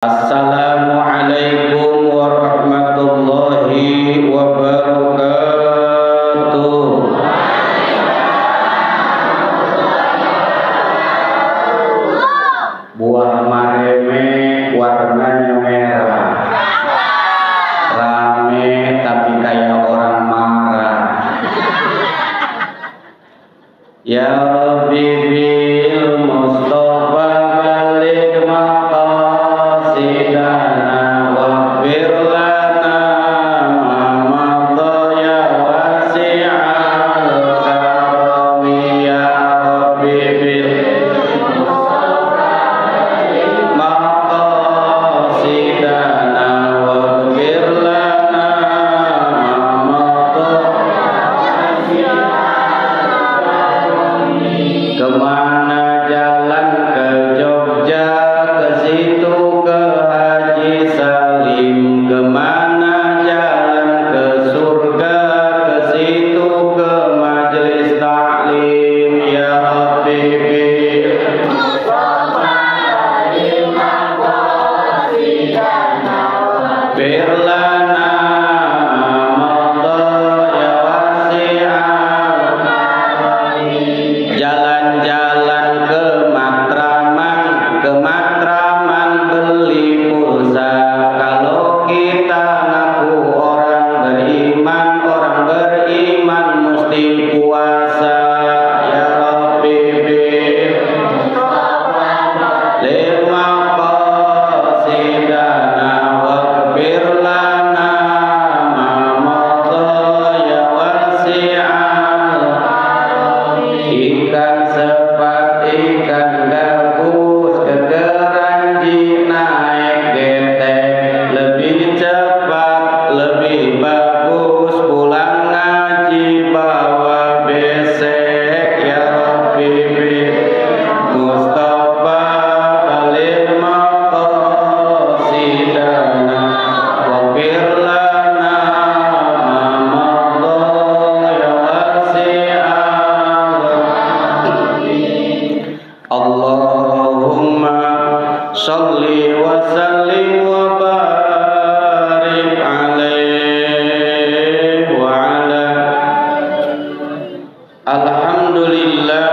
Assalamualaikum warahmatullahi wabarakatuh. Buah mareme warnanya merah, rame tapi kayak orang marah. Ya Rabbi bil Mustafa balik maqasidana waghfir lana ma madaya wasi'al karami. Ya Rabbi bil Mustafa balik maqasidana waghfir lana ma madaya. Kemana jalan ke Jogja, ke situ ke Haji Salim. Kemana jalan ke surga, ke situ ke majelis taklim. Ya Rabbi bil Mustafa balik maqasidana waghfir lana jalan-jalan ke Matraman beli pulsa. Kalau kita ngaku orang beriman mesti puasa. Ya Rabbi bil Mustafa balik maqasidana waghfir lana ma madaya wasi'al. Ikan sepat, ikan gabus, kegeranji naik getek. Lebih cepat, lebih bagus pulang ngaji bawa besek. Ya Rabbi bil Mustafa balik maqasidana waghfir lana ma madaya wasi'al. Allahumma sholli wa sallim wa barik alaihi wa ala. Alhamdulillah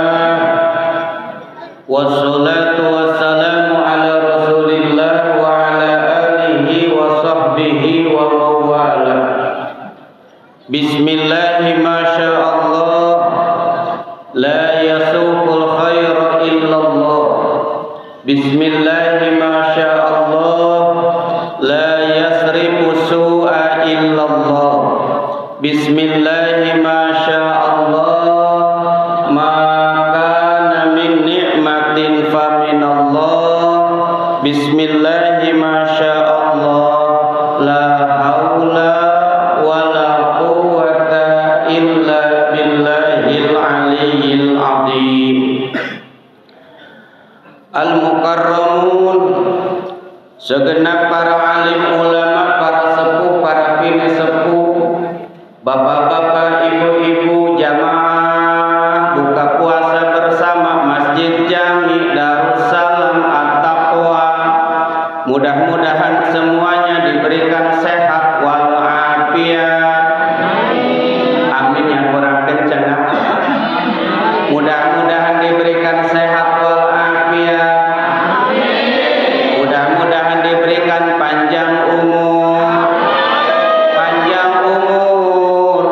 wassalatu wassalamu ala rasulillah wa ala alihi wa sahbihi wa mawala. Bismillahi masyaallah, la yasuqul khaira illallah. Bismillahi masyaallah, la yasrifu su'a illallah. Bismillahi masyaallah, ma kana min ni'matin fa minallah. Bismillahi masyaallah, la haula wala quwwata illa billahil aliyyil azim. Al-mukarramun, segenap para alim ulama, para sepuh, para bini sepuh, bapak-bapak, ibu-ibu, jamaah buka puasa bersama Masjid Jami Darussalam At-Taqwa. Mudah-mudahan semuanya diberikan sehat wal afiat. Amin yang kurang kencang. Mudah-mudahan diberikan sehat wal afiat. Mudah-mudahan diberikan panjang umur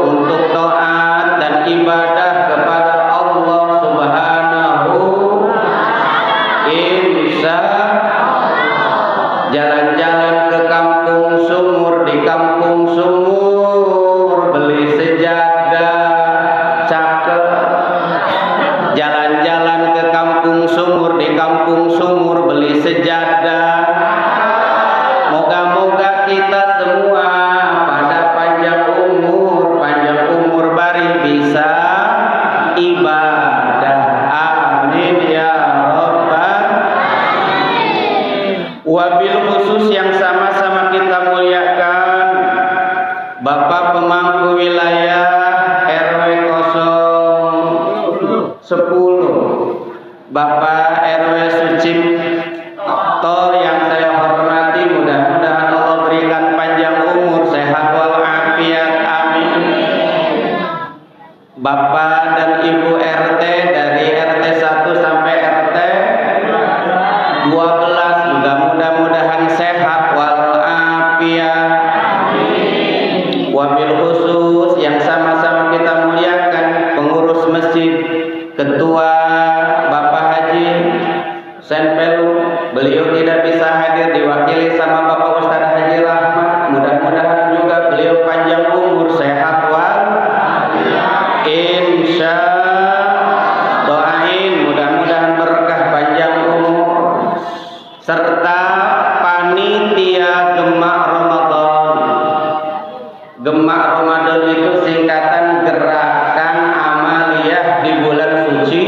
untuk taat dan ibadah kepada Allah Subhanahu. Insya jalan-jalan ke kampung sumur, di kampung sumur beli sejadah cakep. Jalan-jalan ke kampung sumur, di kampung sumur beli sejadah. Moga-moga kita semua pada panjang umur bari bisa ibadah. Amin ya Rabbal. Wabil khusus yang sama-sama kita muliakan Bapak Pemangku Wilayah RW 010, Bapak RW Sucipto yang saya hormati, diwakili sama Bapak Ustadz Haji Rahmat. Mudah-mudahan juga beliau panjang umur, sehat wal insya doain mudah-mudahan berkah panjang umur, serta panitia Gemak Ramadan. Gemak Ramadan itu singkatan Gerakan Amaliyah di Bulan Suci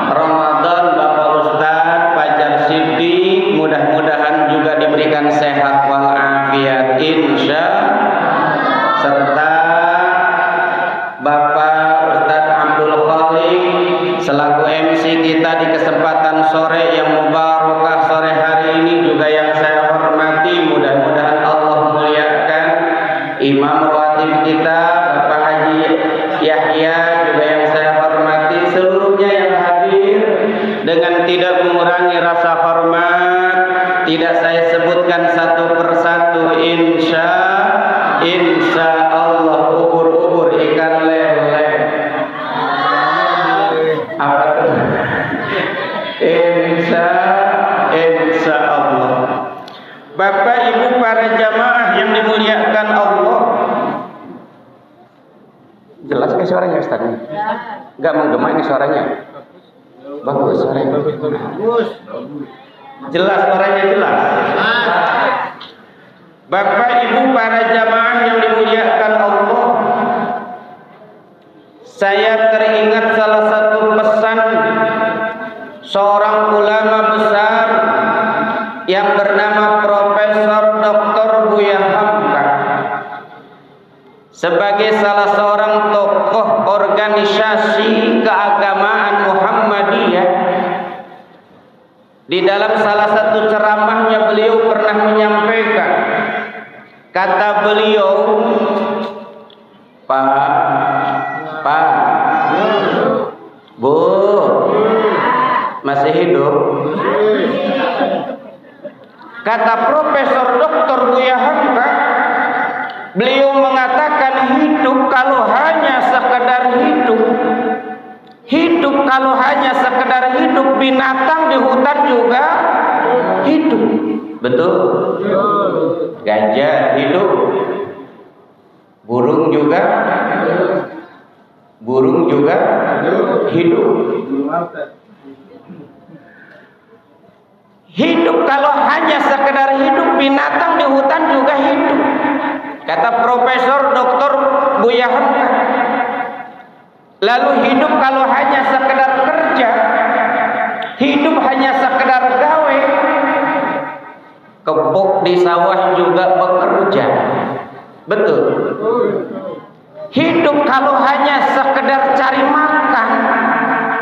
Ramadan. Bapak Ustadz Fajar Siddiq mudah-mudahan juga diberikan sehat walafiat insya, serta Bapak Ustadz Abdul Khalik selaku MC kita di kesempatan sore yang mubarakah sore hari ini juga yang saya hormati. Mudah-mudahan Allah muliakan Imam Rawatib kita Bapak Haji Yahya juga yang saya hormati, seluruhnya yang hadir dengan tidak mengurangi rasa hormat. Tidak saya sebutkan satu persatu insya Allah. Ubur-ubur ikan lele apa tuh? Insya Allah. Bapak Ibu para jamaah yang dimuliakan Allah, jelas ke suaranya Ustaz? Enggak menggema ini suaranya? Bagus suaranya. Bagus. Jelas suaranya jelas. Bapak Ibu para jamaah yang dimuliakan Allah, saya teringat salah satu pesan seorang ulama besar yang bernama Profesor Dr. Buya Hamka, sebagai salah seorang tokoh organisasi keagamaan Muhammadiyah. Di dalam salah satu ceramahnya beliau pernah menyampaikan, kata beliau, Pak, Bu, masih hidup? Kata Profesor Dr. Buya Hamka, beliau mengatakan hidup kalau hanya sekedar hidup kalau hanya sekedar hidup, binatang di hutan juga hidup. Betul? Gajah hidup, burung juga hidup. Hidup kalau hanya sekedar hidup, binatang di hutan juga hidup. Kata Profesor Dr. Buya Hamka. Lalu hidup kalau hanya sekedar kerja, hidup hanya sekedar gawe, kebok di sawah juga bekerja. Betul? Hidup kalau hanya sekedar cari makan,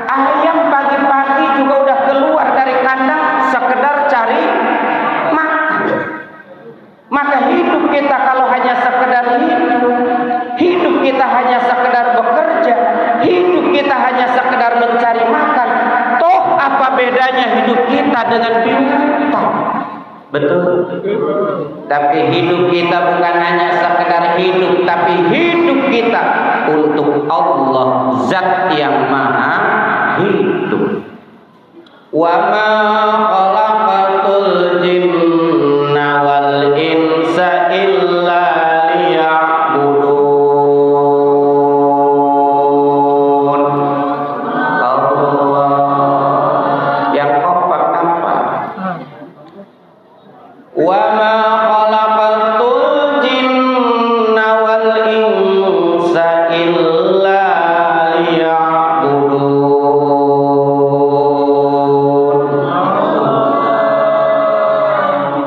ayam pagi-pagi juga udah keluar dari kandang sekedar cari makan. Maka hidup kita kalau hanya sekedar hidup kita hanya sekedar bekerja, hidup kita hanya sekedar mencari makan, toh apa bedanya hidup kita dengan binatang? Betul? Tapi hidup kita bukan hanya sekedar hidup, tapi hidup kita untuk Allah, Zat yang Maha Hidup. Wa ma khalaqatul jinna wal insa illa liya'budun. Allah yang kompak nampak. Wa ma khalaqatul jinna wal insa illa liya'budun.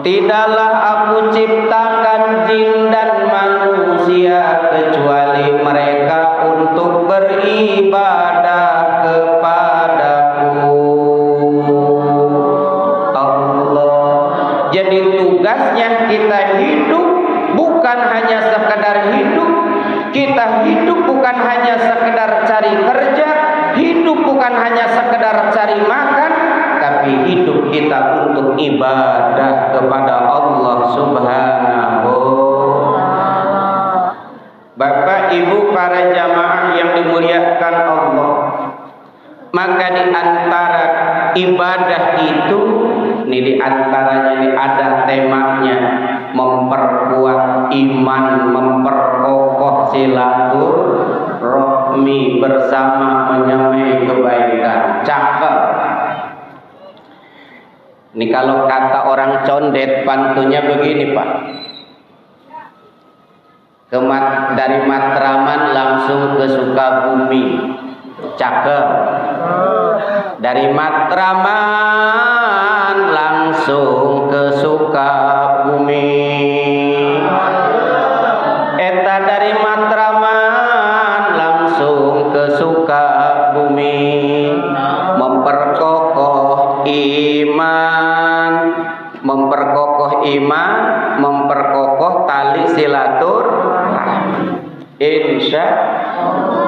Tidaklah aku ciptakan jin dan manusia kecuali mereka untuk beribadah kepadaku. Allah. Jadi tugasnya kita hidup bukan hanya sekedar hidup. Kita hidup bukan hanya sekedar cari kerja, hidup bukan hanya sekedar cari makan, tapi hidup kita untuk ibadah kepada Allah Subhanahu. Bapak Ibu para jamaah yang dimuliakan Allah, maka di antara ibadah itu Ini diantaranya ini ada temanya, memperkuat iman, memperkokoh silaturahmi bersama, menyamai kebaikan. Cakep. Ini kalau kata orang condet pantunnya begini Pak. Dari Matraman langsung ke Sukabumi. Cakep. Dari Matraman langsung ke Sukabumi. Eta dari Matraman langsung ke Sukabumi. Memperkokoh iman, memperkokoh tali silaturahmi. Insya Allah.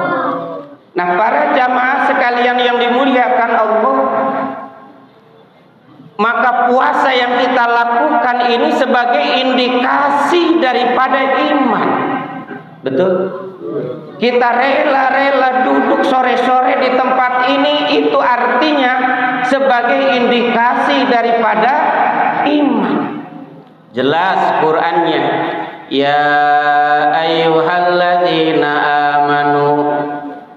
Nah, para jamaah sekalian yang dimuliakan Allah, maka puasa yang kita lakukan ini sebagai indikasi daripada iman. Betul? Kita rela-rela duduk sore-sore di tempat ini, itu artinya sebagai indikasi daripada iman. Jelas Qur'annya, ya ayyuhalladzina amanu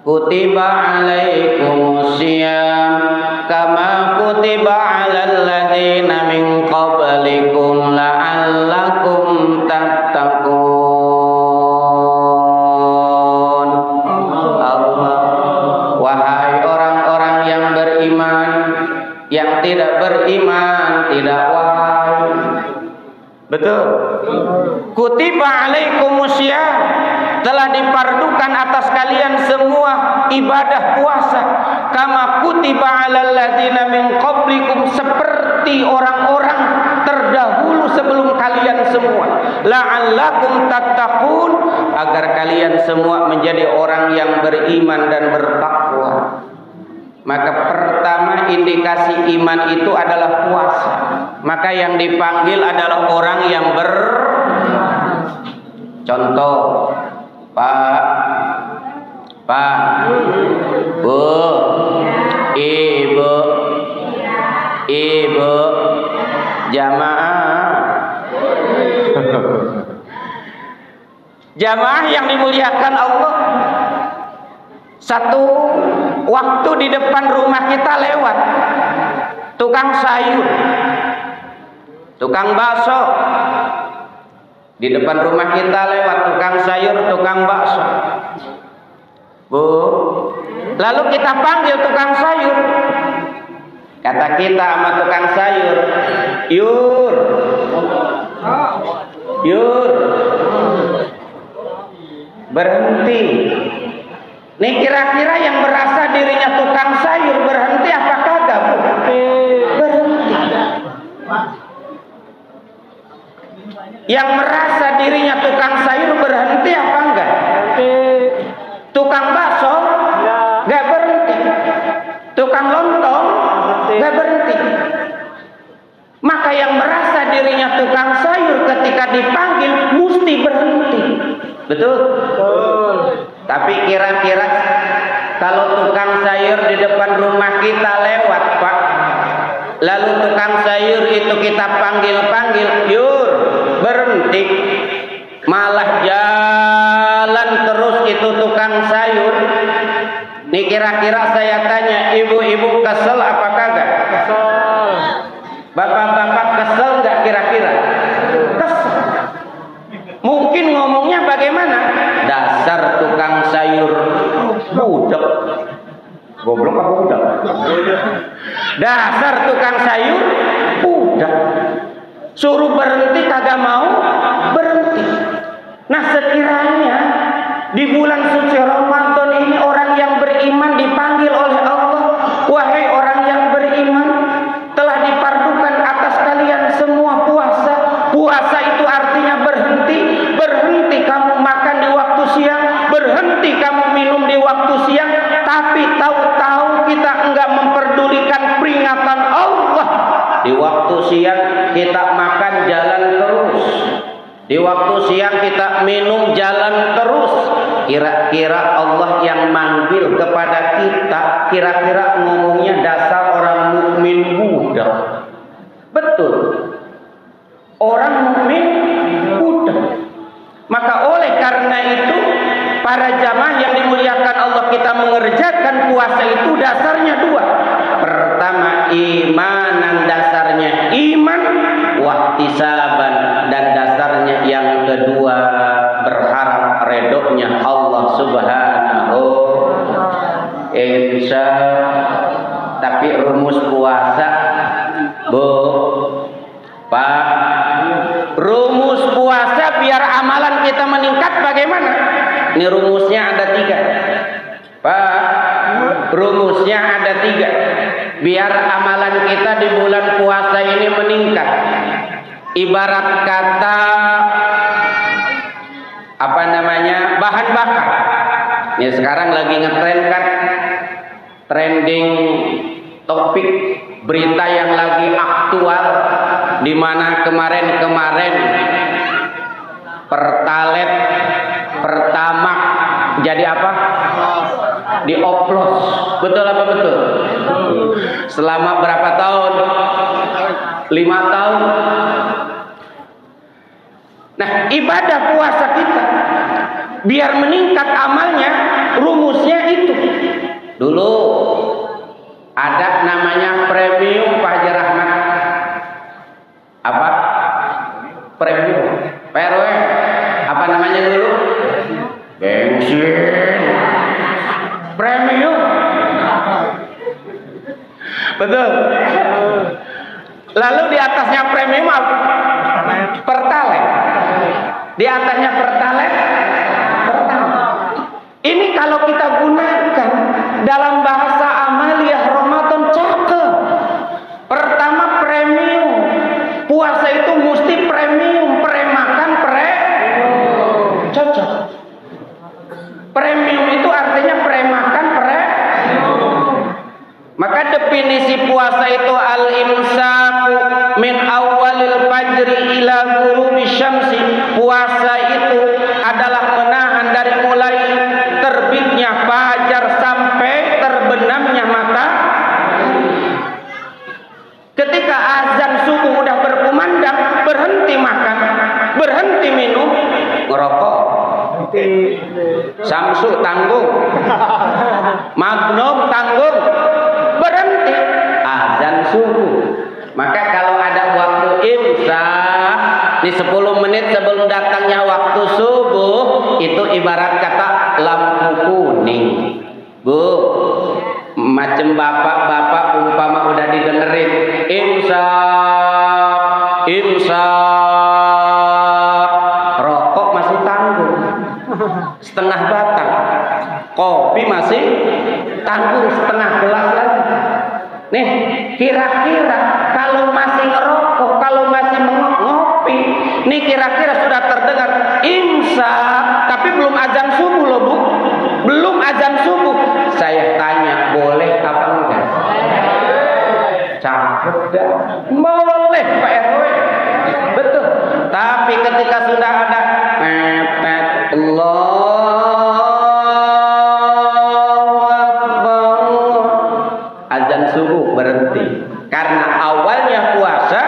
kutiba alaikumusiyam kama kutiba alal ladzina min qablikum la'allakum tattaqun. Allah, wahai orang-orang yang beriman, yang tidak beriman tidak wahai. Betul? Kutiba alaikumusiyam, telah dipardukan atas kalian semua ibadah puasa, kama kutiba alal ladzina min qablikum, seperti orang-orang terdahulu sebelum kalian semua, la'allakum tattaqun, agar kalian semua menjadi orang yang beriman dan bertakwa. Maka pertama indikasi iman itu adalah puasa. Maka yang dipanggil adalah orang yang contoh, Pak, Bu, Ibu, jamaah. Jamaah yang dimuliakan Allah. Satu waktu di depan rumah kita lewat tukang sayur, tukang bakso. Di depan rumah kita lewat tukang sayur, tukang bakso. Bu, lalu kita panggil tukang sayur. Kata kita sama tukang sayur, Yur, berhenti. Nih kira-kira yang merasa dirinya tukang sayur berhenti apa kagak, Bu? Berhenti. Yang merasa dirinya tukang sayur berhenti apa enggak? Tukang bakso enggak berhenti. Tukang lontong enggak berhenti. Maka yang merasa dirinya tukang sayur ketika dipanggil mesti berhenti. Betul? Betul. Tapi kira-kira kalau tukang sayur di depan rumah kita lewat, Pak, lalu tukang sayur itu kita panggil-panggil, Yur, berhenti, malah jalan terus itu tukang sayur. Nih kira-kira saya tanya, ibu-ibu kesel apa kagak? Kesel. Bapak-bapak kesel nggak kira-kira? Kesel. Mungkin ngomongnya bagaimana? Dasar tukang sayur budak. Goblok apa budak? Dasar tukang sayur budak. Suruh berhenti kagak mau berhenti. Nah, sekiranya di bulan suci Ramadan ini orang yang beriman dipanggil oleh Allah, wahai orang yang beriman, telah dipardukan atas kalian semua puasa. Puasa itu artinya berhenti. Berhenti kamu makan di waktu siang, berhenti kamu minum di waktu siang, tapi tahu-tahu kita enggak memperdulikan peringatan Allah. Di waktu siang kita makan jalan terus, di waktu siang kita minum jalan terus. Kira-kira Allah yang manggil kepada kita, kira-kira ngomongnya dasar orang mukmin budak. Betul. Orang mukmin udah. Maka oleh karena itu para jamaah yang dimuliakan Allah, kita mengerjakan puasa itu dasarnya dua. Pertama imanan, dasarnya iman, wahtisaban, dan dasarnya yang kedua berharap redhonya Allah Subhanahu. Insya. Tapi rumus puasa, Bu, Pak, rumus puasa biar amalan kita meningkat bagaimana? Ini rumusnya ada 3, Pak. Rumusnya ada 3. Biar amalan kita di bulan puasa ini meningkat. Ibarat kata apa namanya, bahan bakar. Ya sekarang lagi ngetren kan, trending topik berita yang lagi aktual, di mana kemarin Pertalite, Pertamax jadi apa? Dioplos. Betul apa betul? Selama berapa tahun? 5 tahun. Nah, ibadah puasa kita biar meningkat amalnya, rumusnya itu. Dulu ada namanya premium, Pak Haji Rahmat. Apa? Premium. PRW. Apa namanya dulu? Bensin. Premium. Betul. Lalu di atasnya premium apa? Pertalite. Di atasnya Pertalite. Ini kalau kita gunakan dalam bahasa amaliyah Ramadan cakep. Pertama premium. Puasa itu mesti premium, premakan cocok. Premium itu artinya premakan Maka definisi puasa itu al-imsaku min awalil fajri ila ghurubi syamsi. Puasa itu adalah menahan dari mulai terbitnya fajar sampai terbenamnya mata. Ketika azan subuh udah berkumandang, berhenti makan, berhenti minum, ngerokok. Samsu tanggung, Magnum tanggung, berhenti azan subuh. Maka kalau ada waktu imsak di 10 menit sebelum datangnya waktu subuh, itu ibarat kata lampu kuning. Bu, macam bapak-bapak umpama udah didengerin imsak, rokok masih tanggung setengah batang, kopi masih tanggung setengah gelas lagi. Nih, kira-kira kalau masih ngerokok, kalau masih ngopi, nih kira-kira sudah terdengar imsak, tapi belum azan subuh loh, Bu. Belum azan subuh. Saya tanya, boleh apa enggak? Cakep dah. Boleh, Pak RW. Betul. Tapi ketika sudah ada mepet azan subuh, berhenti. Karena awalnya puasa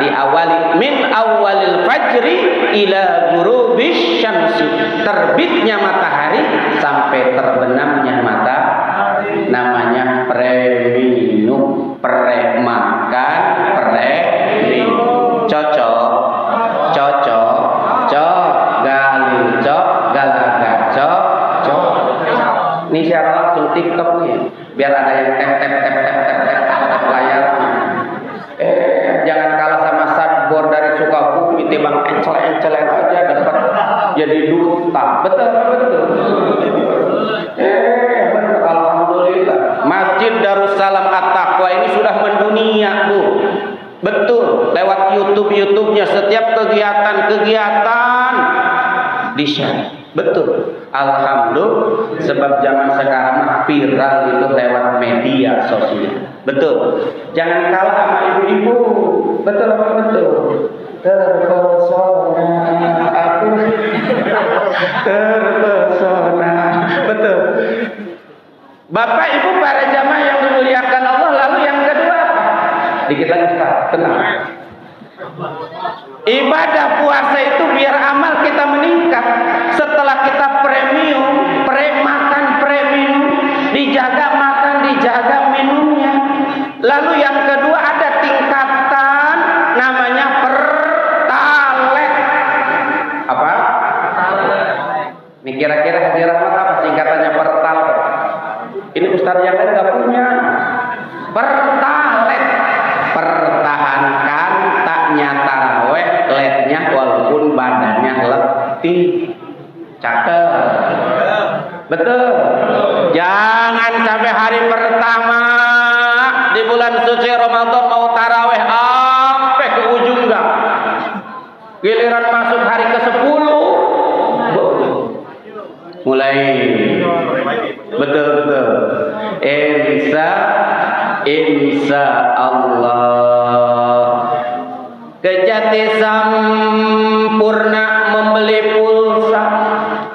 diawali min awalil fajri ila ghurubis syamsi, terbitnya matahari sampai terbenamnya matahari. Namanya premium, premakan, premium. Cocok gali galaga cocok. Ini siapa langsung TikTok nih, biar ada yang tap layar. Jangan kalah sama sadbor dari Sukabumi, timbang encel-encelan aja dapat jadi duta. Betul. Alhamdulillah. Masjid Darussalam At-Taqwa ini sudah mendunia, Bu. Betul. Lewat YouTube-nya setiap kegiatan di-share. Betul. Alhamdulillah, sebab zaman sekarang viral itu lewat media sosial. Betul. Jangan kalah sama ibu-ibu. Betul apa betul? Terpesona. Betul. Bapak Ibu para jamaah yang dimuliakan Allah, lalu yang kedua apa? Dikit lagi Pak, tenang. ibadah puasa itu biar amal kita meningkat. Setelah kita premium, makan pre-minum, dijaga makan, dijaga minumnya. Lalu yang kedua ada tingkatan namanya pertalet. Apa? Ini kira-kira Haji Rahmat apa singkatannya pertalet? Ini Ustaz yang lain nggak punya. Pertalet, pertahankan taknya taraweh, letnya walaupun badannya letih. Cakep, betul. Jangan sampai hari pertama di bulan suci Ramadan mau taraweh sampai ke ujung enggak. Giliran masuk hari ke-10 mulai betul. Insya Allah kejati sampurna membeli pulsa.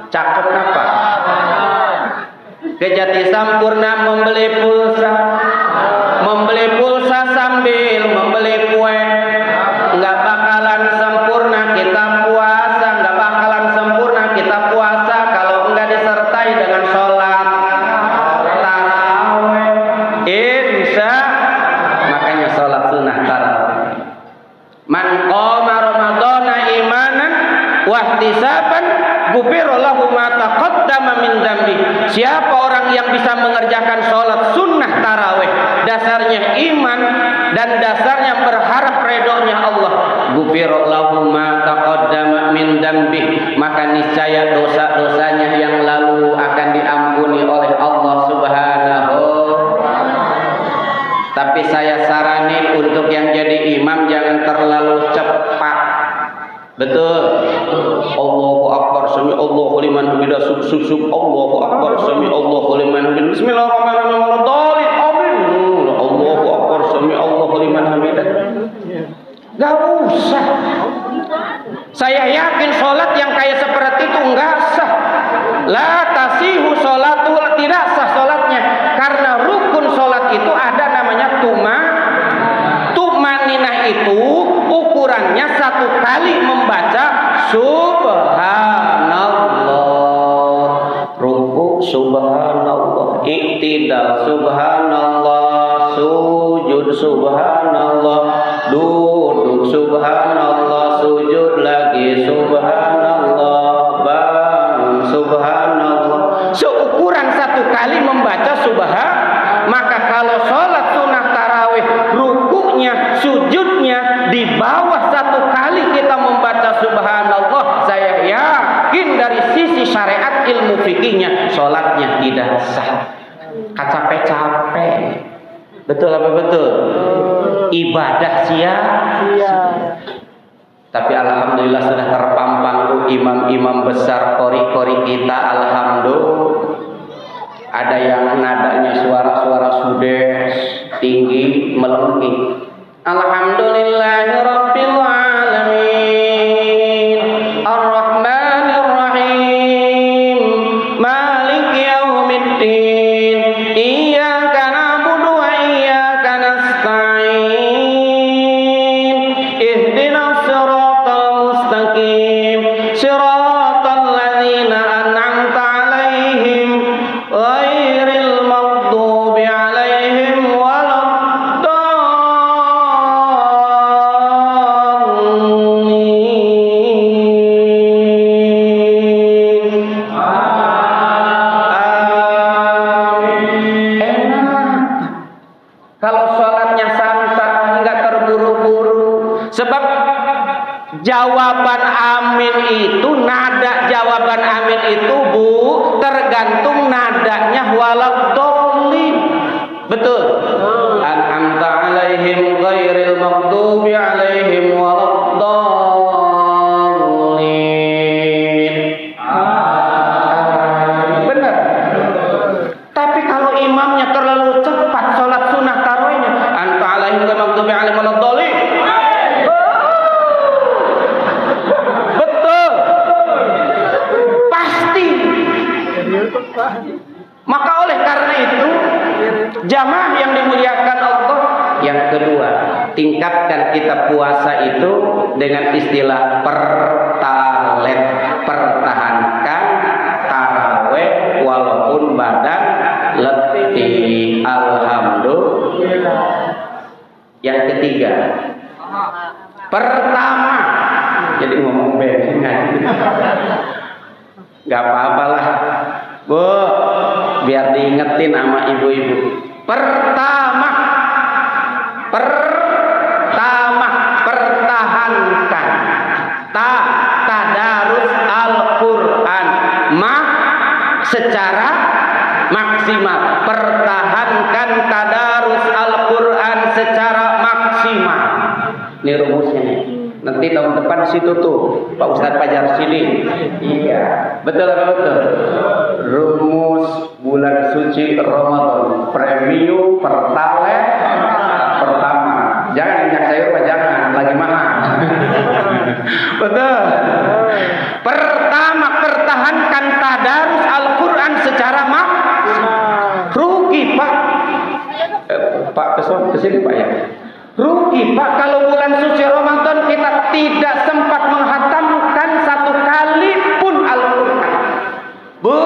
Cakep apa? Kejati sampurna membeli pulsa. Membeli pulsa sambil membeli kue. Nggak bakalan sempurna kita puasa. Nggak bakalan sempurna kita puasa kalau nggak disertai dengan sholat taraweh. Makanya sholat sunnah taraweh. Man qama ramadhana imanan wahtisaban ghufira lahu ma taqaddama min dzambi. Siapa orang yang bisa mengerjakan sholat sunnah taraweh, dasarnya iman dan dasarnya berharap redhonya Allah, ghufira lahu ma taqaddama min dzambi, maka niscaya dosa-dosanya yang lalu akan diampuni oleh Allah Subhanahu. Tapi saya saranin untuk yang jadi imam jangan terlalu cepat. Betul. Allahu akbar sami Allahu liman hamidah sub Allahu akbar sami Allahu liman hamidah. Bismillahirrahmanirrahim. Amin. Allahu akbar sami Allahu liman hamidah. Gak usah. Saya yakin sholat yang kayak seperti itu enggak sah. La tasihu sholatu, tidak sah sholatnya. Karena rukun sholat itu ada namanya tumaninah itu ukurannya satu kali membaca subhanallah, ruku subhanallah, iktidal subhanallah, sujud subhanallah, duduk subhanallah, sujud lagi subhanallah, bangun subhanallah. Seukuran satu kali membaca subhanallah. Maka kalau sholat sunnah tarawih, rukunya, sujudnya di bawah satu kali kita membaca subhanallah, saya yakin dari sisi syariat ilmu fikihnya sholatnya tidak sah. Capek-capek. Betul apa betul? Ibadah sia-sia. Tapi alhamdulillah sudah terpampang tuh imam-imam besar qori-qori kita, alhamdulillah. Ada yang nadanya suara-suara sudes, tinggi, melengking. Alhamdulillahirabbil alamin, arrahmanir rahim, maliki yaumiddin, iyyaka na'budu wa iyyaka nasta'in, ihdinas siratal mustaqim, siratal ladzina an'amta 'alaihim ghairil maghdubi 'alaihim waladdallin. Enak kalau sholatnya santai, nggak terburu-buru. Sebab jawaban amin itu, nada jawaban amin itu tergantung nadanya waladdallin. Betul. An'amta 'alaihim ghairil maghdubi 'alaihim waladdallin. Benar. Tapi kalau imamnya terlalu cepat sholat sunnah tarawihnya, anta 'alaihim ghairil maghdubi 'alaihim waladdallin. Betul. Pasti. Maka oleh karena itu jamaah yang dimuliakan Allah, Yang kedua, tingkatkan kita puasa itu dengan istilah pertalet, pertahankan taraweh walaupun badan letih. Alhamdulillah. Yang ketiga, pertama, jadi ngomong bensingan, nggak apa-apalah, Bu, biar diingetin sama ibu-ibu. Pertama, pertahankan tadarus Al-Quran secara maksimal. Pertahankan tadarus Al-Quran secara maksimal. Ini rumusnya nih. Nanti tahun depan situ tuh Pak Ustadz Pajar sini. Iya, betul apa betul? Rumus bulan suci Ramadan, premium pertalite pertama. Jangan minyak sayur Pak, jangan, lagi mahal. Betul. Pertama, pertahankan tadarus Al-Quran secara maksimal. Rugi Pak. Pak kesini Pak ya. Rugi Pak kalau bulan suci Ramadan kita tidak sempat menghatamkan satu kali pun Al-Quran. Bu,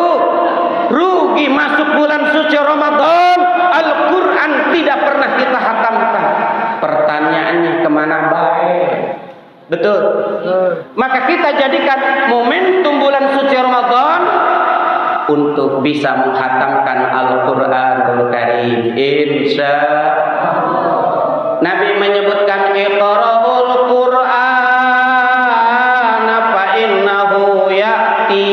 rugi masuk bulan suci Ramadan Al-Quran tidak pernah kita hatamkan. Pertanyaannya kemana baik? Betul. Maka kita jadikan momentum bulan suci Ramadan untuk bisa menghatamkan Al-Quranul Karim. Insya Nabi menyebutkan iqra'ul Qur'an fa innahu ya'ti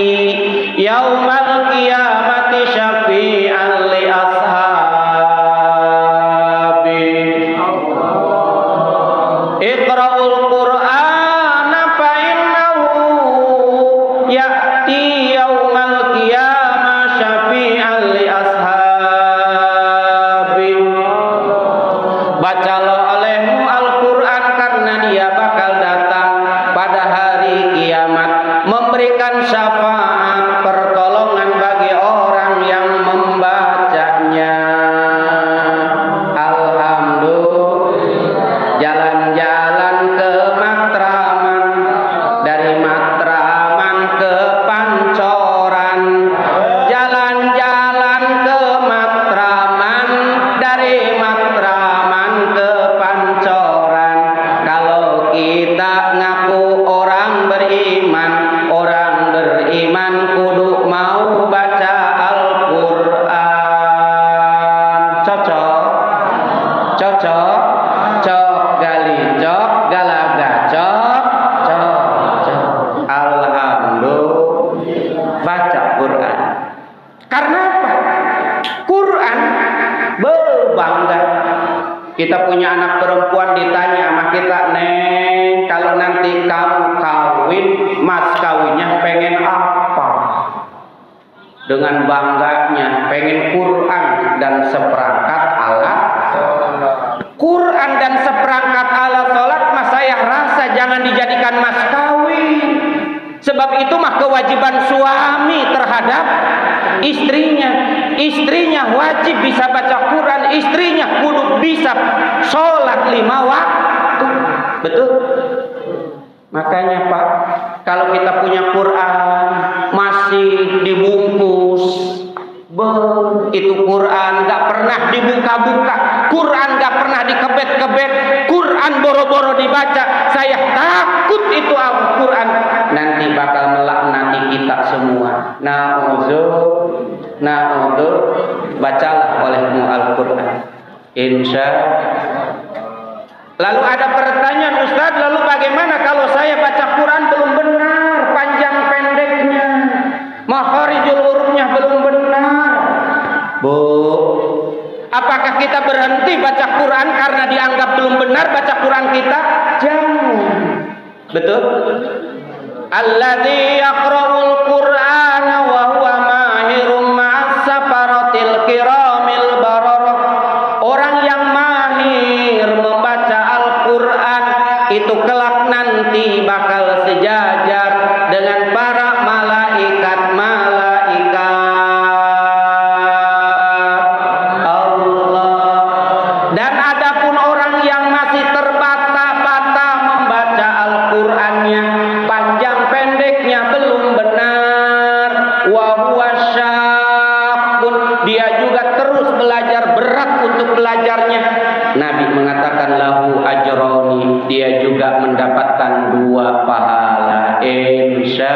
yaumal qiyamati syafi'an li ashabi. Iqra'ul Qur'an fa innahu ya'ti yaumal qiyamah syafi'an li ashabi. Bacalah olehmu Al-Quran karena dia bakal datang pada hari kiamat memberikan syafaat pertolongan bagi orang yang membacanya. Alhamdulillah. Jalan-jalan ke Matraman, dari Matraman ke Pancoran, jalan-jalan ke Matraman, dari Matraman ke Pancoran. Kalau kita ngaku orang beriman kudu mau baca Al-Quran. Cocok cok gali cok galaga cok. Alhamdulillah, baca Quran. Karena apa? Quran berbangga. Kita punya anak perempuan, ditanya sama kita, Neng, kalau nanti kamu kawin, mas kawinnya pengen apa? Dengan bangganya pengen Quran dan seperangkat alat. Quran dan seperangkat alat sholat mas saya rasa jangan dijadikan mas kawin. Sebab itu mah kewajiban suami terhadap istrinya. Istrinya wajib bisa baca Quran, istrinya kudu bisa sholat 5 waktu. Betul? Makanya Pak, kalau kita punya Quran masih dibungkus, itu Quran gak pernah dibuka-buka, Quran gak pernah dikebet-kebet, Quran boro-boro dibaca. Saya takut itu Al-Quran nanti bakal melaknati kita semua. Na'udzu, bacalah olehmu Al-Quran. Insya. Lalu ada pertanyaan, Ustaz, lalu bagaimana kalau saya baca Quran belum benar panjang pendeknya, makharijul hurufnya belum benar? Bu, apakah kita berhenti baca Quran karena dianggap belum benar baca Quran kita? Jangan. Betul? Alladzi yaqra'ul Qur'ana wa huwa mahirum ma'as safaratil kiramil bararah. Orang yang mahir membaca Al-Quran itu kelak nanti bakal sejajar dengan para malaikat Allah. Dan adapun orang Nabi mengatakan lahu ajroni, dia juga mendapatkan 2 pahala. Insya.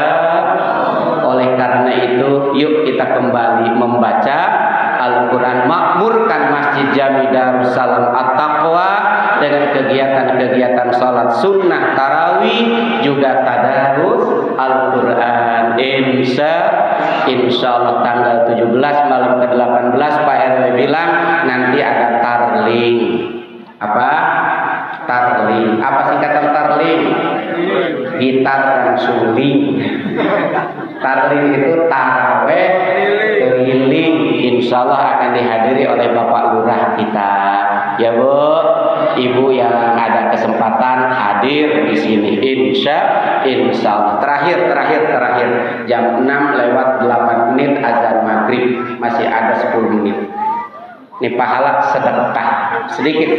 Oleh karena itu, yuk kita kembali membaca Al-Quran, makmurkan Masjid Jami Darussalam At-Taqwa dengan kegiatan-kegiatan salat sunnah tarawih, juga tadarus Al-Quran. Insya Allah tanggal 17 malam ke-18 Pak RW bilang nanti ada tarling. Apa? Tarling. Apa singkatan tarling? Gitar dan suling. Tarling itu taraweh keliling. Insya Allah akan dihadiri oleh Bapak Lurah kita. Ya Bu, Ibu yang ada kesempatan hadir di sini. Insya Allah. Terakhir. Jam 6:08 azan maghrib, masih ada 10 menit. Ini pahala sedekah sedikit.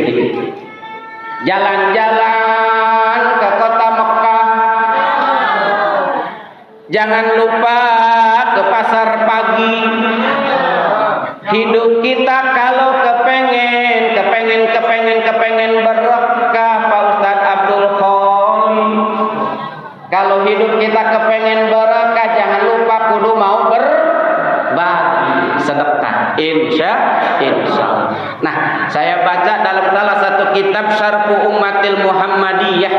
Jalan-jalan ke kota Mekah. Jangan lupa ke pasar pagi. Hidup kita kalau kepengen berkah, Pak Ustadz Abdul Khalid. Kalau hidup kita kepengen berkah, jangan lupa kudu mau berbagi, sedekah. Insya Allah. Nah, saya baca dalam salah satu kitab Syarhu Ummatil Muhammadiyah,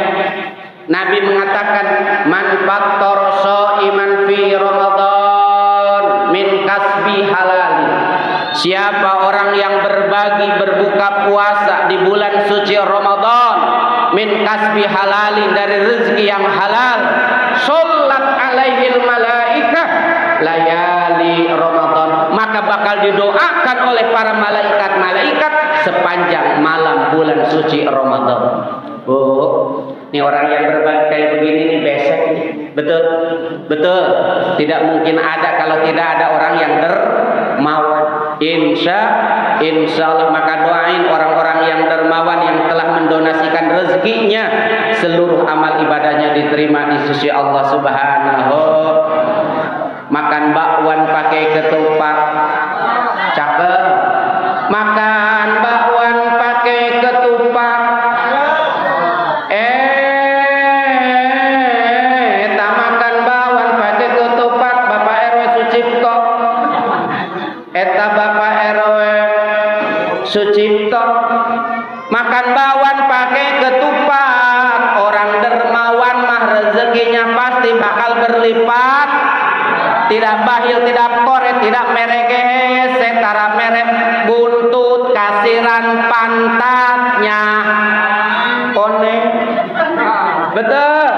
Nabi mengatakan man fattara shaiman fi Ramadan min kasbi halal. Siapa orang yang berbagi berbuka puasa di bulan suci Ramadan min kasbi halalin, dari rezeki yang halal, sholat alaihil malaikah layali Ramadan, maka bakal didoakan oleh para malaikat sepanjang malam bulan suci Ramadan. Bu, ini orang yang berbagi kayak begini nih besek nih. Betul. Tidak mungkin ada kalau tidak ada orang yang dermawan. Insya Allah, maka doain orang-orang yang dermawan yang telah mendonasikan rezekinya, seluruh amal ibadahnya diterima di sisi Allah Subhanahu. Makan bakwan pakai ketupat, cakep. Makan bakwan pakai ketupat. Tak makan bakwan pakai ketupat, Bapak RW Sucipto. Eta Bapak RW Sucipto. Makan bakwan pakai ketupat. Orang dermawan mah rezekinya pasti bakal berlipat. Tidak bahil, tidak koret, tidak mereke, setara merek buntut, kasiran pantatnya. Konek. Betul.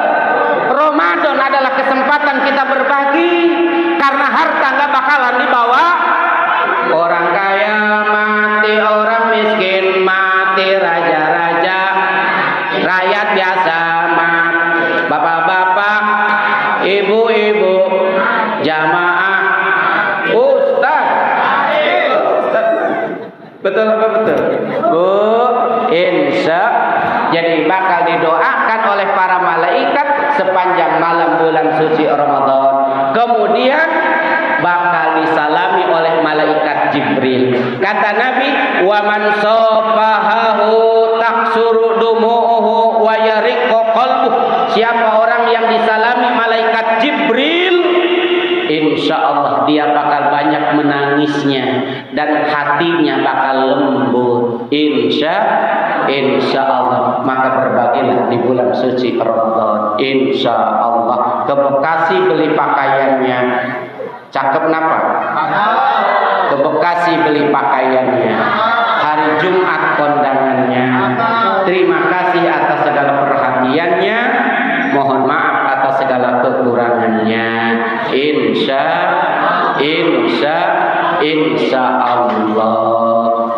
Ramadan adalah kesempatan kita berbagi, karena harta nggak bakalan dibawa. Orang kaya mati, orang miskin mati, raja-raja, rakyat biasa mati, bapak-bapak, ibu-ibu, jamaah, ustaz. Betul apa betul? Bu, insya. Jadi bakal didoakan oleh para malaikat sepanjang malam bulan suci Ramadan. Kemudian bakal disalami oleh malaikat Jibril. Kata Nabi, wa man safahahu taksuru dumu'uhu wa yariqu qalbuh. Siapa orang yang disalami malaikat Jibril, insya Allah dia bakal banyak menangisnya dan hatinya bakal lembut. Insya Allah. Maka berbagilah di bulan suci Ramadan. Insya Allah. Ke Bekasi beli pakaiannya. Cakep napa? Ke Bekasi beli pakaiannya. Hari Jumat kondangannya. Terima kasih atas segala perhatiannya. Mohon maaf atas segala kekurangannya. Insya Allah.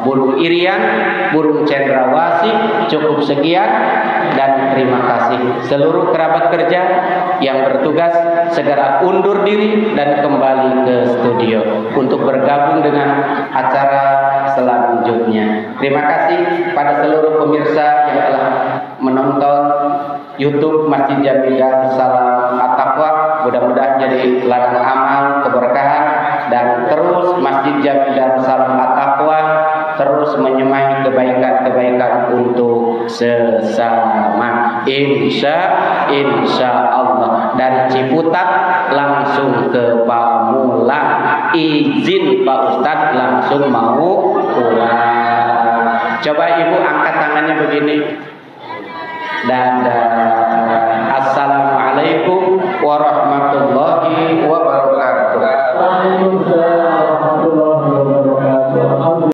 Burung irian, burung cendrawasih, cukup sekian dan terima kasih. Seluruh kerabat kerja yang bertugas segera undur diri dan kembali ke studio untuk bergabung dengan acara selanjutnya. Terima kasih pada seluruh pemirsa yang telah menonton YouTube Masjid Jami Darussalam At-Taqwa. Mudah-mudahan jadi ladang amal keberkahan, dan terus Masjid Jami Darussalam At-Taqwa terus menyemai kebaikan-kebaikan untuk sesama. Insya Allah. Dari Ciputat langsung ke Pamulang. Izin Pak Ustadz langsung mau pulang. Coba ibu angkat tangannya begini. Dadah. Assalamualaikum warahmatullahi